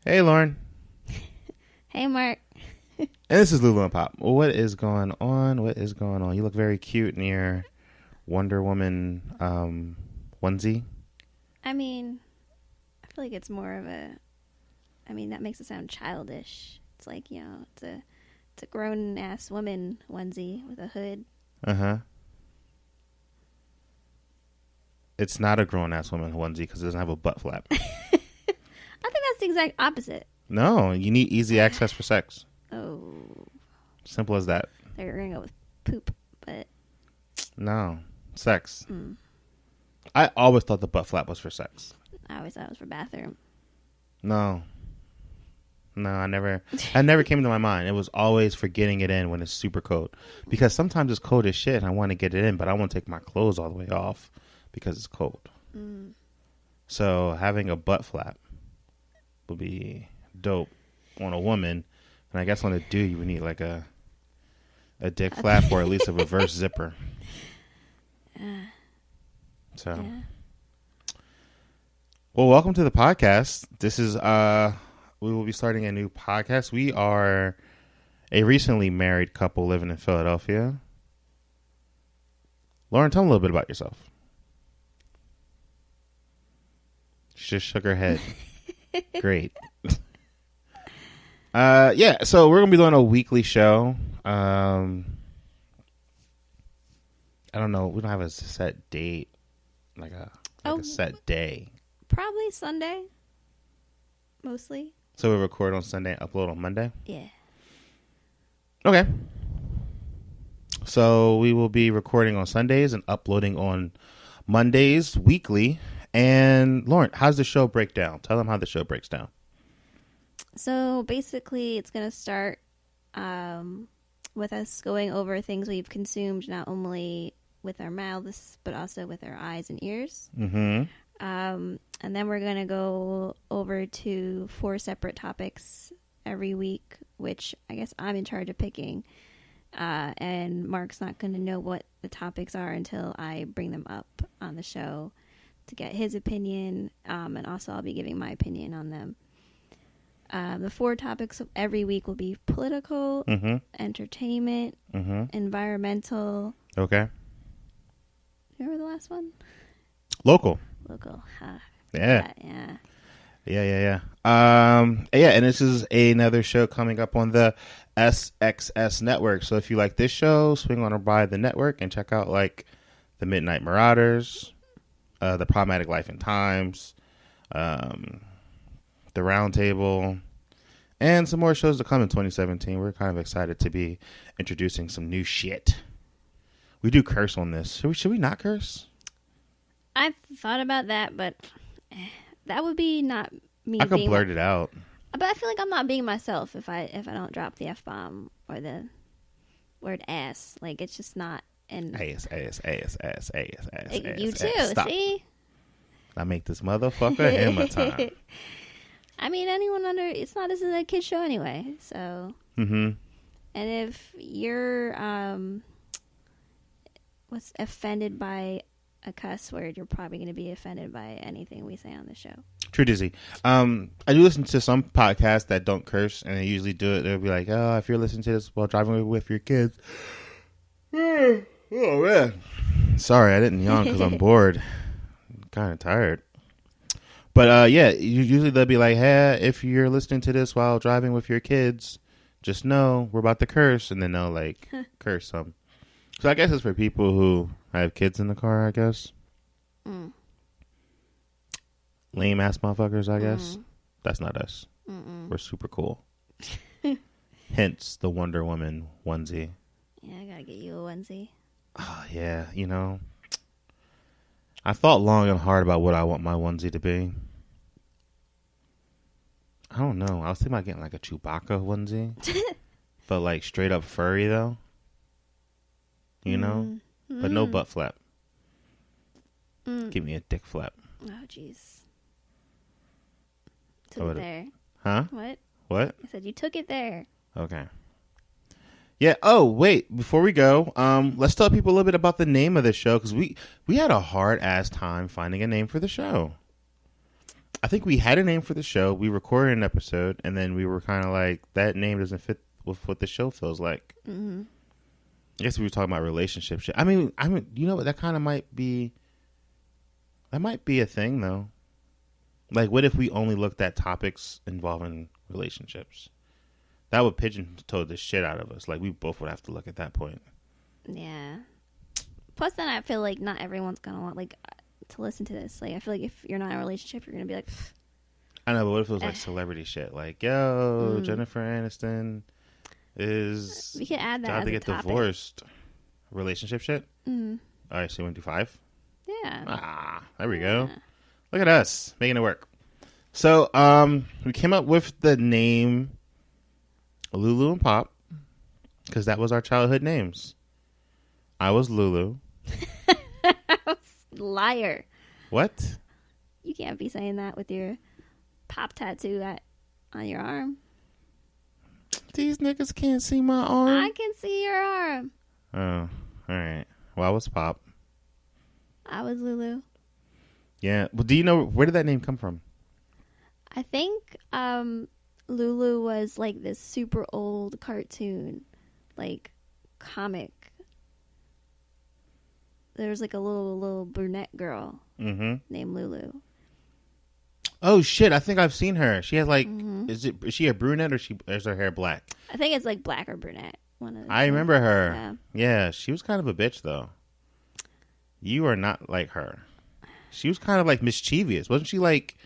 Hey, Lauren. Hey, Mark. And this is Lulu and Pop. What is going on? What is going on? You look very cute in your Wonder Woman onesie. I mean, I feel like it's more of a. I mean, that makes it sound childish. It's like, it's a grown ass woman onesie with a hood. Uh-huh. It's not a grown-ass woman onesie because it doesn't have a butt flap. I think that's the exact opposite. No, you need easy access for sex. Oh. Simple as that. They're going to go with poop, but. No. Sex. I always thought the butt flap was for sex. I always thought it was for bathroom. No, I never came to my mind. It was always for getting it in when it's super cold. Because sometimes it's cold as shit and I want to get it in, but I want to take my clothes all the way off because it's cold. So having a butt flap would be dope on a woman. And I guess on a dude, you would need like a dick flap or at least a reverse zipper. So, Yeah. Well, welcome to the podcast. This is, we will be starting a new podcast. We are a recently married couple living in Philadelphia. Lauren, tell me a little bit about yourself. She just shook her head. Great. Yeah, so we're going to be doing a weekly show. I don't know. We don't have a set date, like a set day. Probably Sunday. Mostly. So we record on Sunday, upload on Monday? Yeah. Okay. So we will be recording on Sundays and uploading on Mondays weekly. And Lauren, how's the show break down? Tell them how the show breaks down. So basically, it's going to start with us going over things we've consumed, not only with our mouths, but also with our eyes and ears. Mm-hmm. And then we're going to go over to 4 separate topics every week, which I guess I'm in charge of picking. And Mark's not going to know what the topics are until I bring them up on the show to get his opinion. And also I'll be giving my opinion on them. The 4 topics every week will be political, entertainment, environmental. Okay. Remember the last one? Local. Local. Yeah. Yeah. Yeah. And this is another show coming up on the SXS network. So if you like this show, swing on or by the network and check out like the Midnight Marauders, the Problematic Life and Times, the Roundtable, and some more shows to come in 2017. We're kind of excited to be introducing some new shit. We do curse on this. Should we not curse? I've thought about that, but that would be not me. I could blurt it out. But I feel like I'm not being myself if I don't drop the F-bomb or the word ass. Like, it's just not. And Ass. You too. Stop. See, I make this motherfucker hammer time. I mean, anyone under, it's not, this is a kid show anyway. So, Mm-hmm. and if you're offended by a cuss word, you're probably going to be offended by anything we say on the show. True Dizzy. I do listen to some podcasts that don't curse, and they usually do it. They'll be like, "Oh, if you're listening to this while driving with your kids." Oh man, sorry, I didn't yawn because I'm bored. I'm kind of tired. But yeah, usually they'll be like, "Hey, if you're listening to this while driving with your kids, just know we're about to curse," and then they'll like curse some. So I guess it's for people who have kids in the car, I guess. Lame ass motherfuckers, I guess. That's not us. We're super cool. Hence the Wonder Woman onesie. Yeah, I gotta get you a onesie. Oh, yeah, I thought long and hard about what I want my onesie to be. I don't know. I was thinking about getting like a Chewbacca onesie. But like straight up furry though. But no butt flap. Give me a dick flap. Oh, jeez. Took it there. Huh? What? I said you took it there. Okay. Yeah. Oh, wait. Before we go, let's tell people a little bit about the name of the show because we had a hard ass time finding a name for the show. I think we had a name for the show. We recorded an episode, and then we were kind of like, that name doesn't fit with what the show feels like. Mm-hmm. I guess we were talking about relationship shit. I mean, you know what? That kind of might be. That might be a thing, though. Like, what if we only looked at topics involving relationships? That would pigeon-toe the shit out of us. Like, we both would have to look at that point. Yeah. Plus, then I feel like not everyone's gonna want to listen to this. Like, I feel like if you're not in a relationship, you're gonna be like. Pfft. I know, but what if it was like celebrity shit? Like, yo, Jennifer Aniston is. We could add that. Tried as to a get topic. Relationship shit. Mm-hmm. All right, so you want to do 5? Yeah. There we go. Look at us making it work. So, we came up with the name Lulu and Pop because that was our childhood names. I was Lulu. Liar. What? You can't be saying that with your pop tattoo on your arm. These niggas can't see my arm. I can see your arm. Oh, all right. Well, I was Pop. I was Lulu. Yeah. Well, do you know where did that name come from? I think Lulu was like this super old cartoon, like comic. There's like a little brunette girl named Lulu. Oh shit! I think I've seen her. She has like, is she a brunette or is her hair black? I think it's like black or brunette. One of the I two. remember her. Yeah, she was kind of a bitch though. You are not like her. She was kind of like mischievous, wasn't she? Like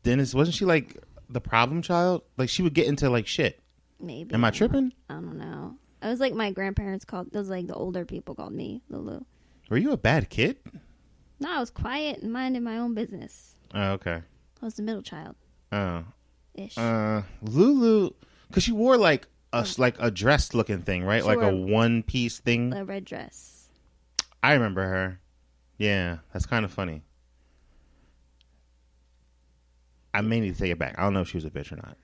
Dennis, wasn't she like the problem child? Like she would get into like shit. Maybe. Am I tripping? I don't know. It was like my grandparents called. Those like the older people called me Lulu. Were you a bad kid? No, I was quiet and minding my own business. Oh, okay. I was the middle child. Oh. Ish. Lulu, because she wore like a dress looking thing, right? Like a one piece thing. A red dress. I remember her. Yeah, that's kind of funny. I may need to take it back. I don't know if she was a bitch or not.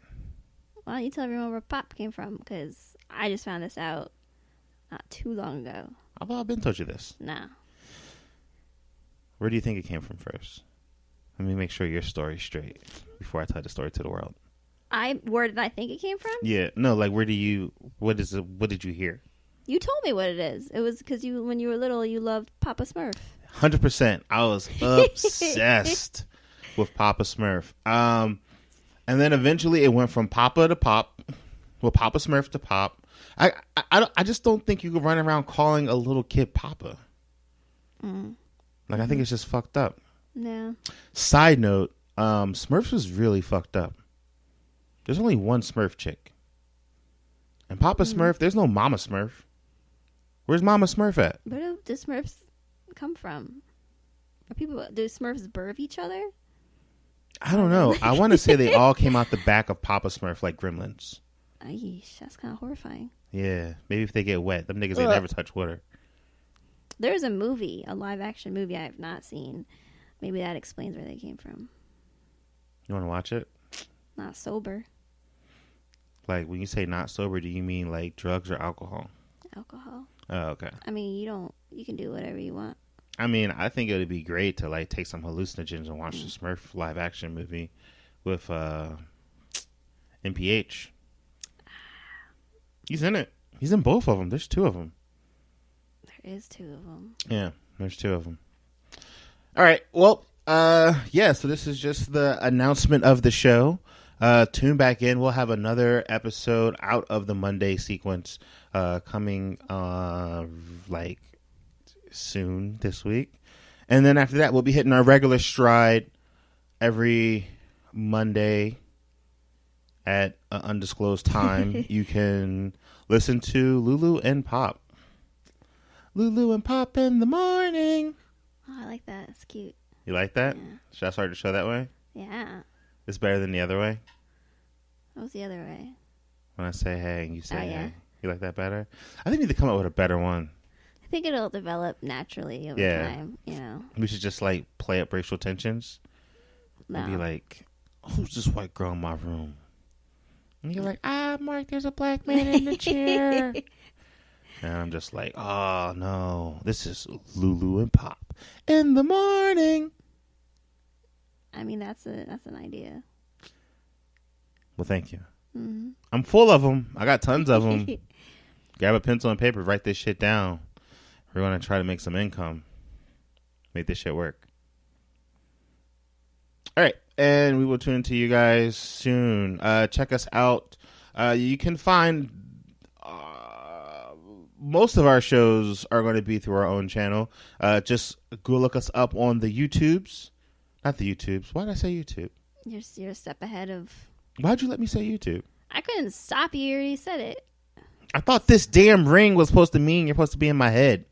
Why don't you tell everyone where Pop came from? Because I just found this out not too long ago. I've been told you this. Nah. Where do you think it came from first? Let me make sure your story's straight before I tell the story to the world. Where did I think it came from? Yeah, no, like what did you hear? You told me what it is. It was because when you were little, you loved Papa Smurf. 100%. I was obsessed with Papa Smurf. And then eventually it went from Papa to Pop, well, Papa Smurf to Pop. I just don't think you could run around calling a little kid Papa. Like I think it's just fucked up. Yeah. Side note, Smurfs was really fucked up. There's only one Smurf chick. And Papa Smurf, there's no Mama Smurf. Where's Mama Smurf at? Where do Smurfs come from? Do Smurfs birth each other? I don't know. I want to say they all came out the back of Papa Smurf like gremlins. Yeesh, that's kind of horrifying. Yeah, maybe if they get wet. Them niggas, they never touch water. There's a live action movie I have not seen. Maybe that explains where they came from. You want to watch it? Not sober. Like, when you say not sober, do you mean like drugs or alcohol? Alcohol. Oh, okay. I mean, you can do whatever you want. I mean, I think it would be great to like take some hallucinogens and watch the Smurf live action movie with NPH. He's in it. He's in both of them. There's 2 of them. There is 2 of them. Yeah, there's 2 of them. All right. Well, yeah, so this is just the announcement of the show. Tune back in. We'll have another episode out of the Monday sequence coming like soon this week. And then after that, we'll be hitting our regular stride every Monday at an undisclosed time. You can listen to Lulu and Pop. Lulu and Pop in the morning. Oh, I like that. It's cute. You like that? Yeah. Should I start the show that way? Yeah. It's better than the other way? What was the other way? When I say hey and you say yeah. hey. You like that better? I think we need to come up with a better one. I think it'll develop naturally over time, you know. We should just like play up racial tensions. No. And be like, who's this white girl in my room? And you're like, Mark, there's a black man in the chair. And I'm just like, oh no, this is Lulu and Pop in the morning. I mean, that's an idea. Well, thank you. Mm-hmm. I'm full of them. I got tons of them. Grab a pencil and paper. Write this shit down. We're going to try to make some income. Make this shit work. All right. And we will tune into you guys soon. Check us out. You can find most of our shows are going to be through our own channel. Just go look us up on the YouTubes. Not the YouTubes. Why did I say YouTube? You're a step ahead of... Why'd you let me say YouTube? I couldn't stop you. You already said it. I thought this damn ring was supposed to mean you're supposed to be in my head.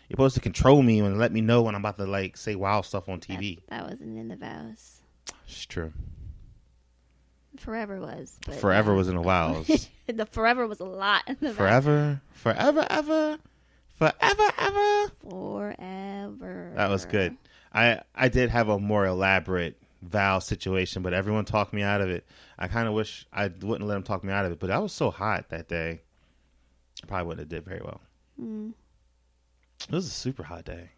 You're supposed to control me and let me know when I'm about to like say wild stuff on TV. That wasn't in the vows. It's true. Forever was. But forever was in the vows. The forever was a lot in the vows. Forever, ever. Forever. That was good. I did have a more elaborate vow situation, but everyone talked me out of it. I kind of wish I wouldn't let them talk me out of it, but I was so hot that day. I probably wouldn't have did very well. It was a super hot day.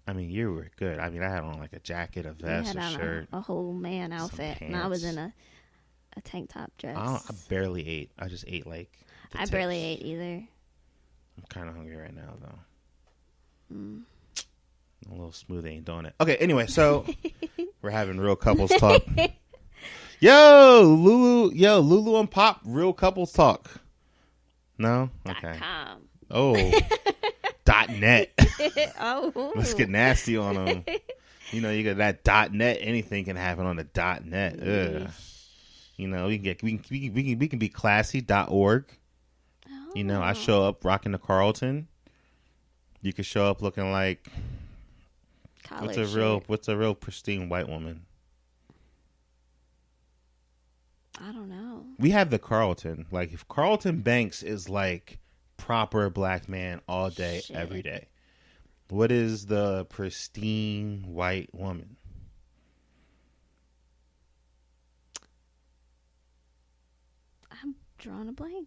I mean, you were good. I mean, I had on like a jacket, a vest, a shirt. A whole man outfit. And I was in a tank top dress. I barely ate. I just ate like I barely ate either. I'm kind of hungry right now, though. A little smoothie ain't doing it. Okay, anyway, so we're having real couples talk. Lulu and Pop, real couples talk. No? Okay. .com. Oh. .net. Oh. Let's get nasty on them. You know, you got that .net. Anything can happen on the .net. Ugh. You know, we can be classy. .org. Oh. You know, I show up rocking the Carlton. You could show up looking like college what's a real pristine white woman? I don't know. We have the Carlton. Like if Carlton Banks is like proper black man all day, every day. What is the pristine white woman? I'm drawing a blank.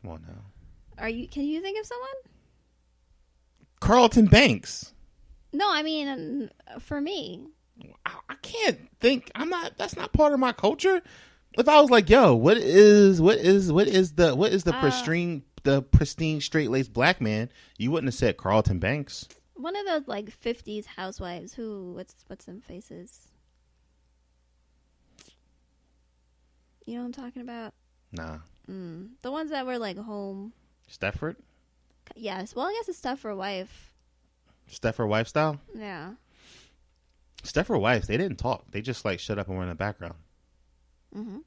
Come on now. Can you think of someone? Carlton Banks. No, I mean for me. I can't think. That's not part of my culture. If I was like, yo, what is the pristine straight laced black man, you wouldn't have said Carlton Banks. One of those like 50s housewives what's them faces? You know what I'm talking about? Nah. The ones that were like home. Stefford? Yes. Well, I guess it's Stefford wife. Stefford wife style? Yeah. Stefford wives, they didn't talk. They just like shut up and were in the background. Mm-hmm.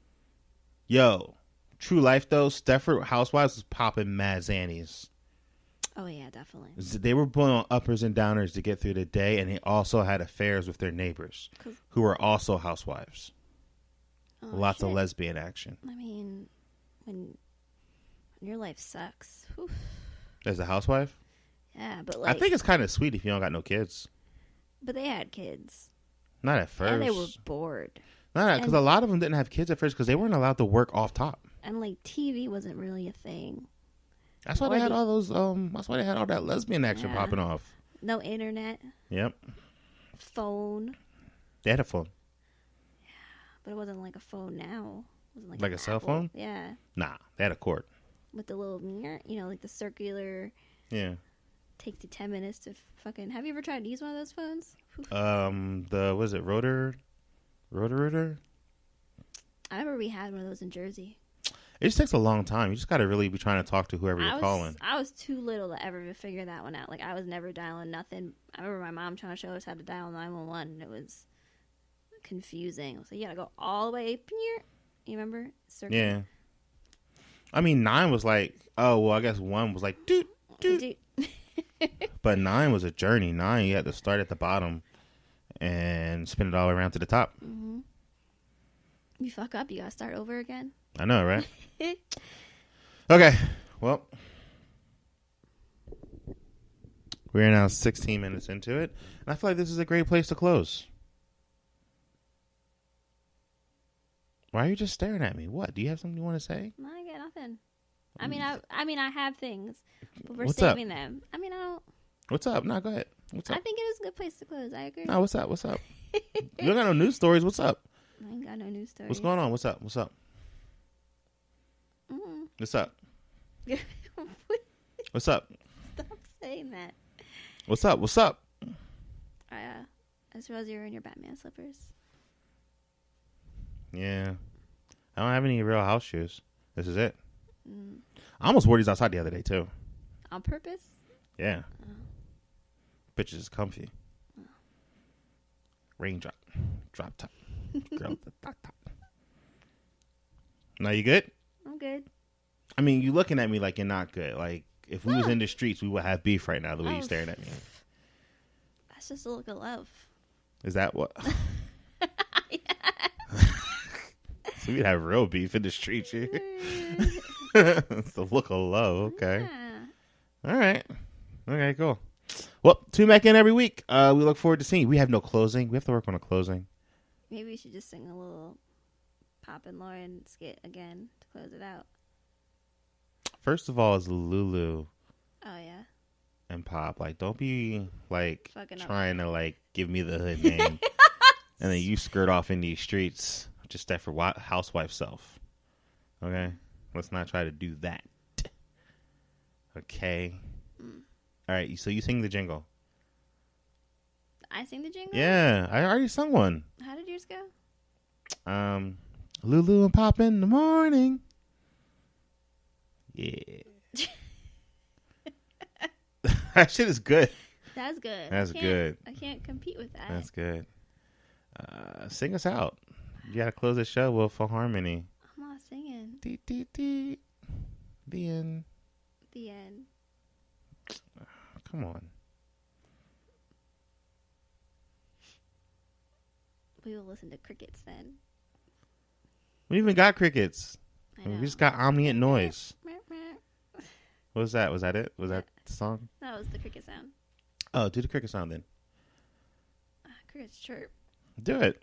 Yo, true life though, Stefford housewives was popping mad zannies. Oh yeah, definitely. They were pulling on uppers and downers to get through the day, and they also had affairs with their neighbors, who were also housewives. Lots of lesbian action. I mean, when your life sucks. Whew. As a housewife? Yeah, but like... I think it's kind of sweet if you don't got no kids. But they had kids. Not at first. And they were bored. Because a lot of them didn't have kids at first because they weren't allowed to work off top. And like TV wasn't really a thing. That's why they had all those. That's why they had all that lesbian action popping off. No internet. Yep. Phone. They had a phone. Yeah, but it wasn't like a phone now. It wasn't like a cell phone? Yeah. Nah, they had a cord. With the little mirror, like the circular. Yeah. Takes you 10 minutes to fucking... Have you ever tried to use one of those phones? Was it Rotor? I remember we had one of those in Jersey. It just takes a long time. You just got to really be trying to talk to whoever you're calling. I was too little to ever figure that one out. Like, I was never dialing nothing. I remember my mom trying to show us how to dial 911, and it was confusing. So you got to go all the way... You remember? Circle. Yeah. I mean, 9 was like... Oh, well, I guess 1 was like... Doot, doot. But 9 was a journey. 9, you had to start at the bottom and spin it all around to the top. Mm-hmm. You fuck up, you gotta start over again. I know, right? Okay, well, we're now 16 minutes into it, and I feel like this is a great place to close. Why are you just staring at me? What? Do you have something you want to say? No, I got nothing. I mean, I have things, but we're What's saving up? them. I mean, I don't. What's up? No, go ahead. What's up? I think it was a good place to close. I agree. No, what's up? What's up? You don't got no news stories. What's up? I ain't got no news stories. What's going on? What's up? What's up? What's up? What's up? Stop saying that. What's up? What's up? I suppose you're in your Batman slippers. Yeah. I don't have any real house shoes. This is it. I almost wore these outside the other day, too. On purpose? Yeah. Bitches is comfy. Raindrop. Drop top. Girl, top. Now, you good? I'm good. I mean, you looking at me like you're not good. Like, if we was in the streets, we would have beef right now, the way you staring at me. That's just a look of love. Is that what? So we'd have real beef in the streets here. It's the look of love. Okay. Yeah. All right. Okay, cool. Well, tune back in every week. We look forward to seeing you. We have no closing. We have to work on a closing. Maybe we should just sing a little Pop and Lauren skit again to close it out. First of all, it's Lulu. Oh, yeah. And Pop. Like, don't be, like, fucking trying to, like, give me the hood name. And then you skirt off in these streets. Just that for housewife self. Okay? Let's not try to do that. Okay? All right, so you sing the jingle. I sing the jingle? Yeah, I already sung one. How did yours go? Lulu and Pop in the morning. Yeah. That shit is good. That's good. That's good. I can't compete with that. That's good. Sing us out. You gotta close the show with Full Harmony. I'm not singing. Dee, dee, dee. The end. The end. Come on. We will listen to crickets then. We even got crickets. I know. We just got ambient noise. What was that? Was that it? Was that the song? That was the cricket sound. Oh, do the cricket sound then. Crickets chirp. Do it.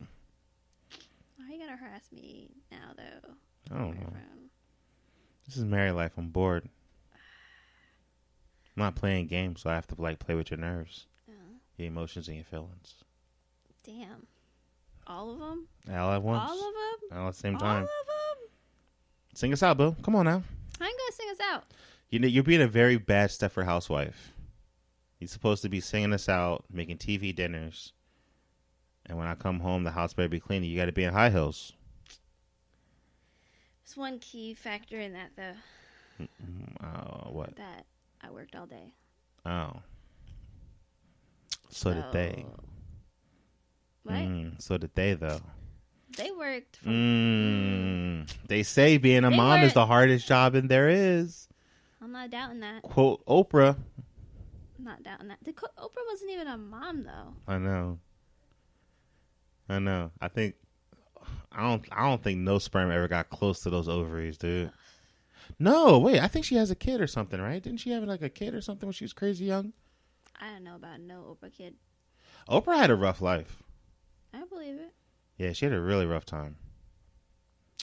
Why you gotta harass me now, though? I don't know. This is married life. I'm bored. I'm not playing games, so I have to like play with your nerves, your emotions, and your feelings. Damn. All of them? All at once. All of them? All at the same time. All of them? Sing us out, Boo. Come on now. I ain't gonna sing us out. You know, you're being a very bad Stepford housewife. You're supposed to be singing us out, making TV dinners. And when I come home, the house better be clean. You got to be in high heels. There's one key factor in that, though. What? That I worked all day. Oh. So did they. What? So did they, though. They worked. They say being a mom is the hardest job there is. I'm not doubting that. Quote Oprah. I'm not doubting that. Oprah wasn't even a mom, though. I know. I don't think no sperm ever got close to those ovaries, dude. No, wait. I think she has a kid or something, right? Didn't she have like a kid or something when she was crazy young? I don't know about no Oprah kid. Oprah had a rough life. I believe it. Yeah, she had a really rough time.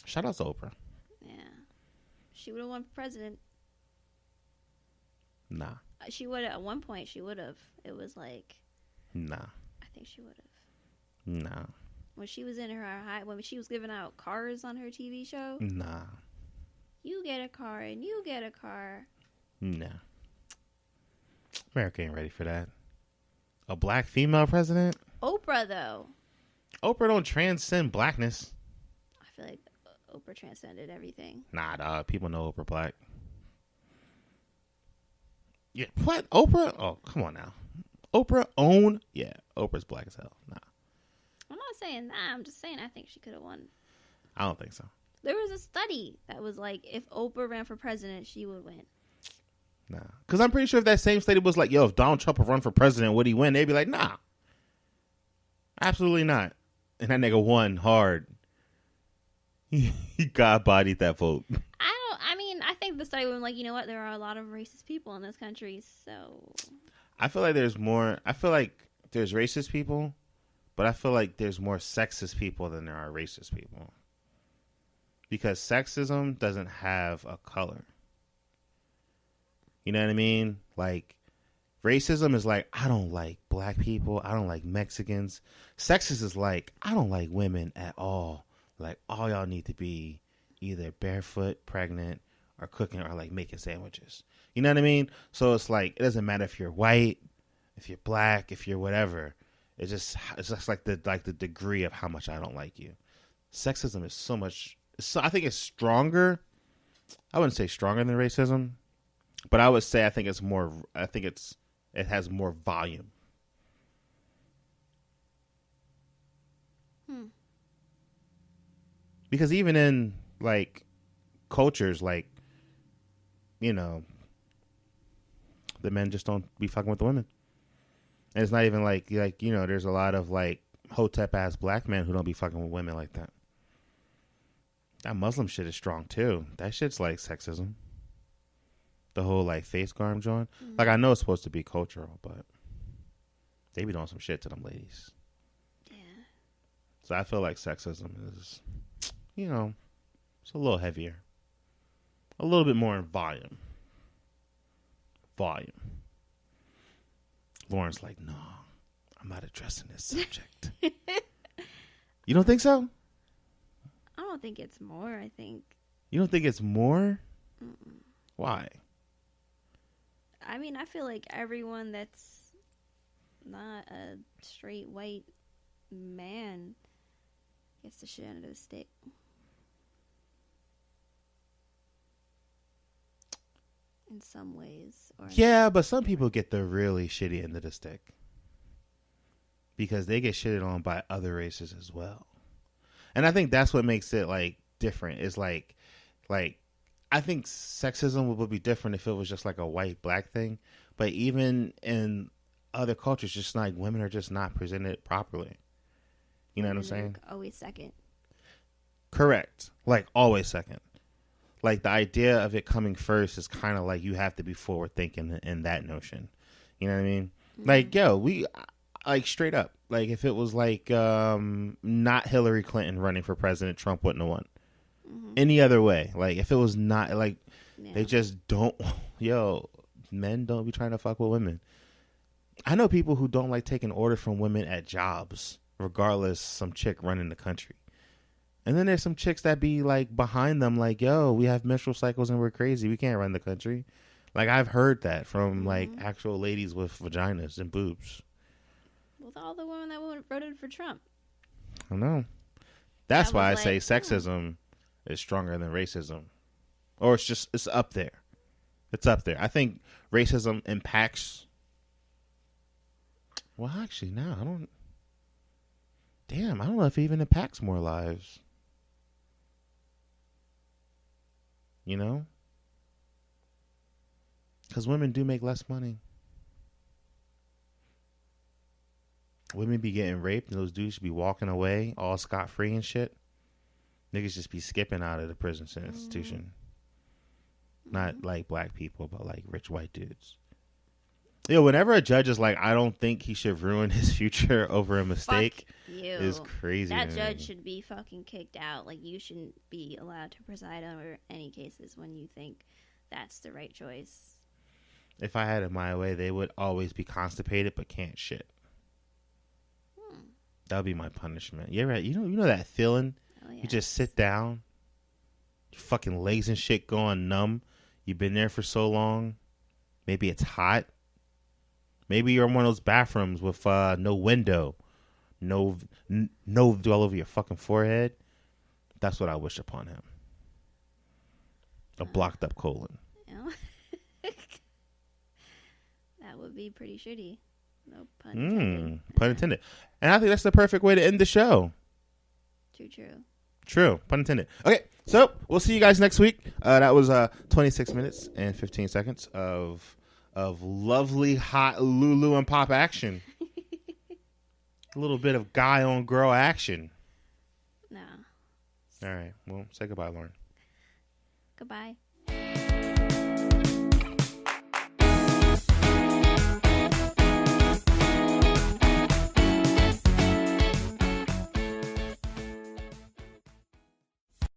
Shout out to Oprah. Yeah. She would have won for president. Nah. She would have. At one point, she would have. It was like. Nah. I think she would have. Nah. When she was in her high, when she was giving out cars on her TV show. Nah. You get a car and you get a car. Nah. America ain't ready for that. A black female president? Oprah, though. Oprah don't transcend blackness. I feel like Oprah transcended everything. Nah, dog. People know Oprah black. Yeah. What? Oprah? Oh, come on now. Oprah own? Yeah. Oprah's black as hell. Nah. I'm not saying that. I'm just saying I think she could have won. I don't think so. There was a study that was like, if Oprah ran for president, she would win. Nah. Because I'm pretty sure if that same study was like, yo, if Donald Trump would run for president, would he win? They'd be like, nah. Absolutely not. And that nigga won hard. He God-bodied that vote. I think the study was like, you know what? There are a lot of racist people in this country, so. I feel like there's more. I feel like there's racist people, but I feel like there's more sexist people than there are racist people. Because sexism doesn't have a color. You know what I mean? Like, Racism is like, I don't like black people. I don't like Mexicans. Sexist is like, I don't like women at all. Like, all y'all need to be either barefoot, pregnant, or cooking, or like making sandwiches. You know what I mean? So it's like, it doesn't matter if you're white, if you're black, if you're whatever. It's just like the degree of how much I don't like you. Sexism is so much. I think it's stronger. I wouldn't say stronger than racism, but I would say I think it's more. I think it has more volume. Because even in like cultures, like, you know, the men just don't be fucking with the women. And it's not even like, you know, there's a lot of like hotep ass black men who don't be fucking with women like that. That Muslim shit is strong too. That shit's like sexism. The whole like face guard joint. Like, I know it's supposed to be cultural, but they be doing some shit to them ladies. Yeah. So I feel like sexism is, you know, it's a little heavier. A little bit more in volume. Lauren's like, no, I'm not addressing this subject. You don't think so? I don't think it's more. I think. You don't think it's more? Mm-mm. Why? I mean, I feel like everyone that's not a straight white man gets the shit under the stick. In some ways. Or yeah, but some people get the really shitty end of the stick. Because they get shitted on by other races as well. And I think that's what makes it like different. It's like I think sexism would be different if it was just like a white black thing. But even in other cultures, just like women are just not presented properly. You know what I'm saying? Always second. Correct. Like always second. Like the idea of it coming first is kind of like you have to be forward thinking in that notion. You know what I mean? Mm-hmm. Like, yo, we like straight up. Like if it was like not Hillary Clinton running for president, Trump wouldn't have won. Mm-hmm. Any other way. Like if it was not like they just don't. Yo, men don't be trying to fuck with women. I know people who don't like taking orders from women at jobs, regardless some chick running the country. And then there's some chicks that be like behind them, like, yo, we have menstrual cycles and we're crazy. We can't run the country. Like I've heard that from like actual ladies with vaginas and boobs. With all the women that voted for Trump. I know. That's why I say sexism is stronger than racism. Or it's up there. It's up there. I think racism impacts. Well, actually, no, I don't. Damn, I don't know if it even impacts more lives. You know? Because women do make less money. Women be getting raped and those dudes should be walking away all scot-free and shit. Niggas just be skipping out of the prison institution. Not like black people, but like rich white dudes. Yo, whenever a judge is like, I don't think he should ruin his future over a mistake, is crazy. That judge should be fucking kicked out. Like, you shouldn't be allowed to preside over any cases when you think that's the right choice. If I had it my way, they would always be constipated but can't shit. That would be my punishment. You know that feeling? Oh, yeah. You just sit down, your fucking legs and shit going numb. You've been there for so long. Maybe it's hot. Maybe you're in one of those bathrooms with no window, no all over your fucking forehead. That's what I wish upon him. A blocked up colon. Yeah. That would be pretty shitty. No pun intended. Pun intended. And I think that's the perfect way to end the show. True. Pun intended. Okay, so we'll see you guys next week. That was 26 minutes and 15 seconds of lovely, hot Lulu and Pop action. A little bit of guy on girl action. No. All right. Well, say goodbye, Lauren. Goodbye.